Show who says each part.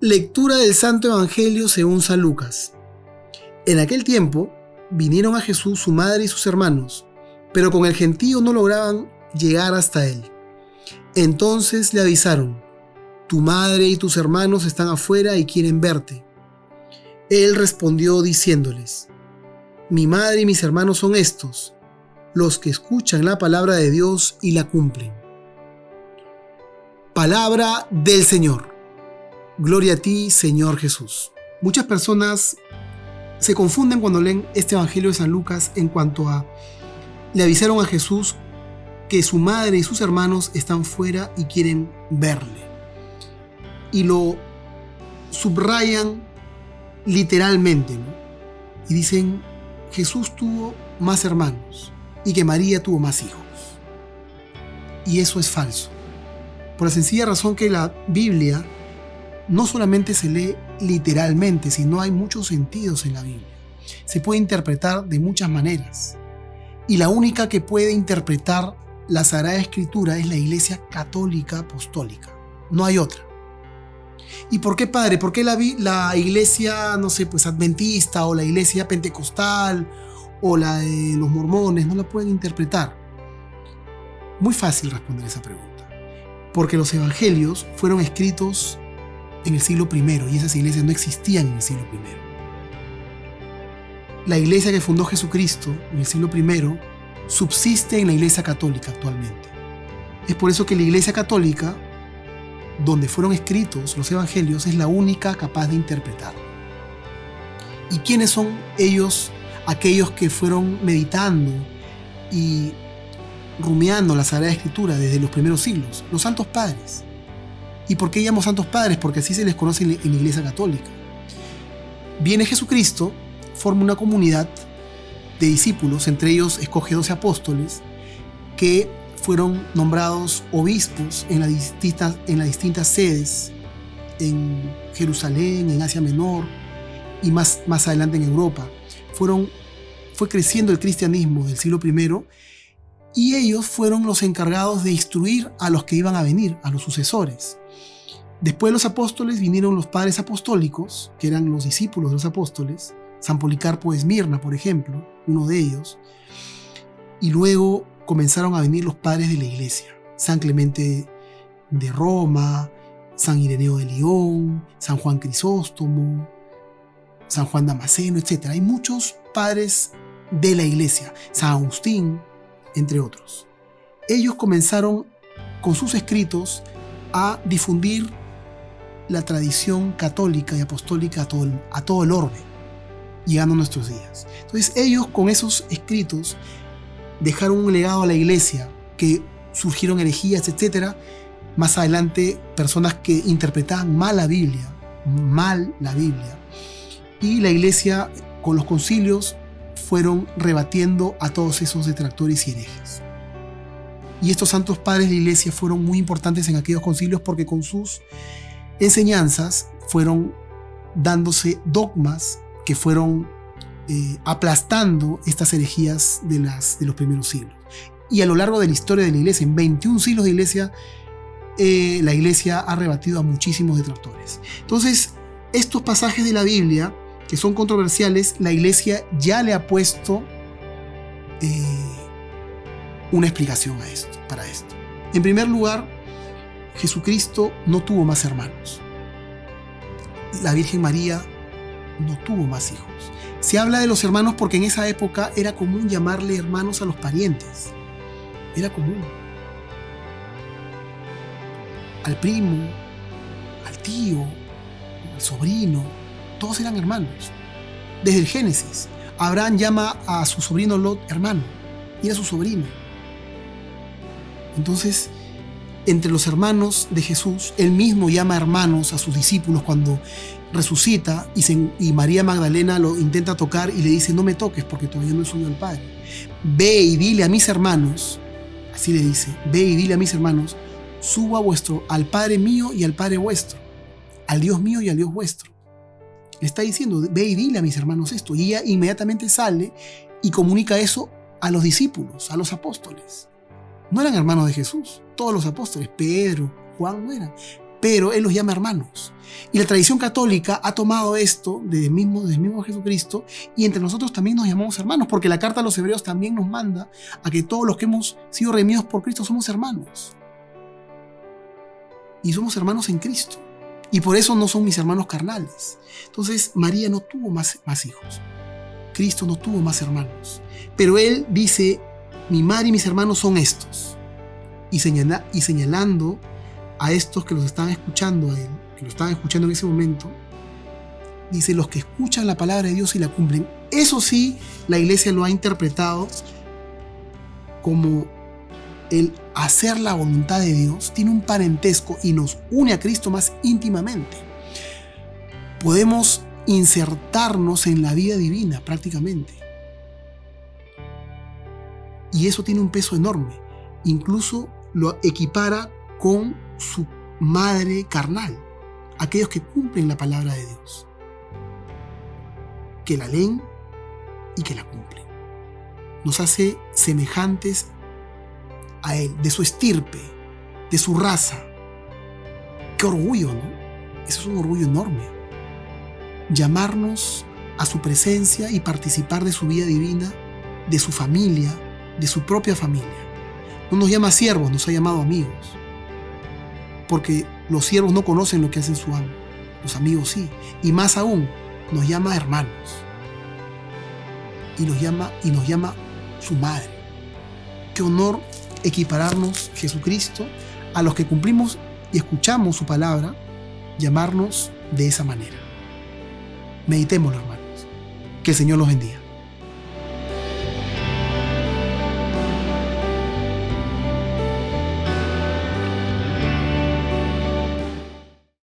Speaker 1: Lectura del Santo Evangelio según San Lucas. En aquel tiempo vinieron a Jesús su madre y sus hermanos, pero con el gentío no lograban llegar hasta él. Entonces le avisaron: tu madre y tus hermanos están afuera y quieren verte. Él respondió diciéndoles: mi madre y mis hermanos son estos, los que escuchan la palabra de Dios y la cumplen. Palabra del Señor. Gloria a ti, Señor Jesús. Muchas personas se confunden cuando leen este Evangelio de San Lucas en cuanto a: le avisaron a Jesús que su madre y sus hermanos están fuera y quieren verle. Y lo subrayan literalmente, ¿no? Y dicen: Jesús tuvo más hermanos y que María tuvo más hijos. Y eso es falso. Por la sencilla razón que la Biblia no solamente se lee literalmente, sino hay muchos sentidos en la Biblia. Se puede interpretar de muchas maneras. Y la única que puede interpretar la Sagrada Escritura es la Iglesia Católica Apostólica. No hay otra. ¿Y por qué, padre? ¿Por qué la Iglesia, adventista o la Iglesia pentecostal o la de los mormones no la pueden interpretar? Muy fácil responder esa pregunta. Porque los evangelios fueron escritos en el siglo I y esas iglesias no existían en el siglo I. La iglesia que fundó Jesucristo en el siglo I subsiste en la Iglesia Católica actualmente. Es por eso que la Iglesia Católica, donde fueron escritos los evangelios, es la única capaz de interpretar. ¿Y quiénes son ellos, aquellos que fueron meditando y rumiando la Sagrada Escritura desde los primeros siglos? Los santos padres. ¿Y por qué llamo santos padres? Porque así se les conoce en la Iglesia Católica. Viene Jesucristo, forma una comunidad de discípulos, entre ellos escoge 12 apóstoles, que fueron nombrados obispos en las distintas sedes, en Jerusalén, en Asia Menor y más adelante en Europa. Fue creciendo el cristianismo del siglo I y ellos fueron los encargados de instruir a los que iban a venir, a los sucesores. Después de los apóstoles vinieron los padres apostólicos, que eran los discípulos de los apóstoles, San Policarpo de Esmirna, por ejemplo, uno de ellos, y luego comenzaron a venir los padres de la iglesia, San Clemente de Roma, San Ireneo de León, San Juan Crisóstomo, San Juan Damasceno, etc. Hay muchos padres de la iglesia, San Agustín, entre otros. Ellos comenzaron con sus escritos a difundir la tradición católica y apostólica a todo el orbe, llegando a nuestros días. Entonces ellos, con esos escritos, dejaron un legado a la iglesia, que surgieron herejías, etc. Más adelante, personas que interpretaban mal la Biblia, y la iglesia, con los concilios, fueron rebatiendo a todos esos detractores y herejes. Y estos santos padres de la iglesia fueron muy importantes en aquellos concilios porque con sus enseñanzas fueron dándose dogmas que fueron aplastando estas herejías de los primeros siglos. Y a lo largo de la historia de la iglesia, en 21 siglos de iglesia, la iglesia ha rebatido a muchísimos detractores. Entonces, estos pasajes de la Biblia, que son controversiales, la iglesia ya le ha puesto una explicación para esto. En primer lugar, Jesucristo no tuvo más hermanos. La Virgen María no tuvo más hijos. Se habla de los hermanos porque en esa época era común llamarle hermanos a los parientes. Era común. Al primo, al tío, al sobrino, todos eran hermanos. Desde el Génesis, Abraham llama a su sobrino Lot hermano, y era su sobrino. Entonces, entre los hermanos de Jesús, él mismo llama hermanos a sus discípulos cuando resucita y María Magdalena lo intenta tocar y le dice: no me toques porque todavía no he subido al Padre. Ve y dile a mis hermanos, así le dice, ve y dile a mis hermanos, subo al Padre mío y al Padre vuestro, al Dios mío y al Dios vuestro. Le está diciendo: ve y dile a mis hermanos esto. Y ella inmediatamente sale y comunica eso a los discípulos, a los apóstoles. No eran hermanos de Jesús, todos los apóstoles, Pedro, Juan, no eran. pero Él los llama hermanos. Y la tradición católica ha tomado esto del mismo Jesucristo, y entre nosotros también nos llamamos hermanos, porque la carta a los hebreos también nos manda a que todos los que hemos sido redimidos por Cristo somos hermanos. Y somos hermanos en Cristo. Y por eso no son mis hermanos carnales. Entonces María no tuvo más hijos. Cristo no tuvo más hermanos. Pero Él dice, mi madre y mis hermanos son estos. Y señalando a estos que los estaban escuchando a Él, que lo estaban escuchando en ese momento, dice, los que escuchan la palabra de Dios y la cumplen. Eso sí, la iglesia lo ha interpretado como el hacer la voluntad de Dios tiene un parentesco y nos une a Cristo más íntimamente. Podemos insertarnos en la vida divina prácticamente. Y eso tiene un peso enorme. Incluso lo equipara con su madre carnal, aquellos que cumplen la palabra de Dios, que la leen y que la cumplen. Nos hace semejantes a Él, de su estirpe, de su raza. ¡Qué orgullo!, ¿no? Eso es un orgullo enorme. Llamarnos a su presencia y participar de su vida divina, de su familia, de su propia familia. No nos llama siervos, nos ha llamado amigos. Porque los siervos no conocen lo que hacen su amo. Los amigos sí. Y más aún, nos llama hermanos. Y nos llama su madre. Qué honor equipararnos Jesucristo a los que cumplimos y escuchamos su palabra, llamarnos de esa manera. Meditémoslo, hermanos. Que el Señor los bendiga.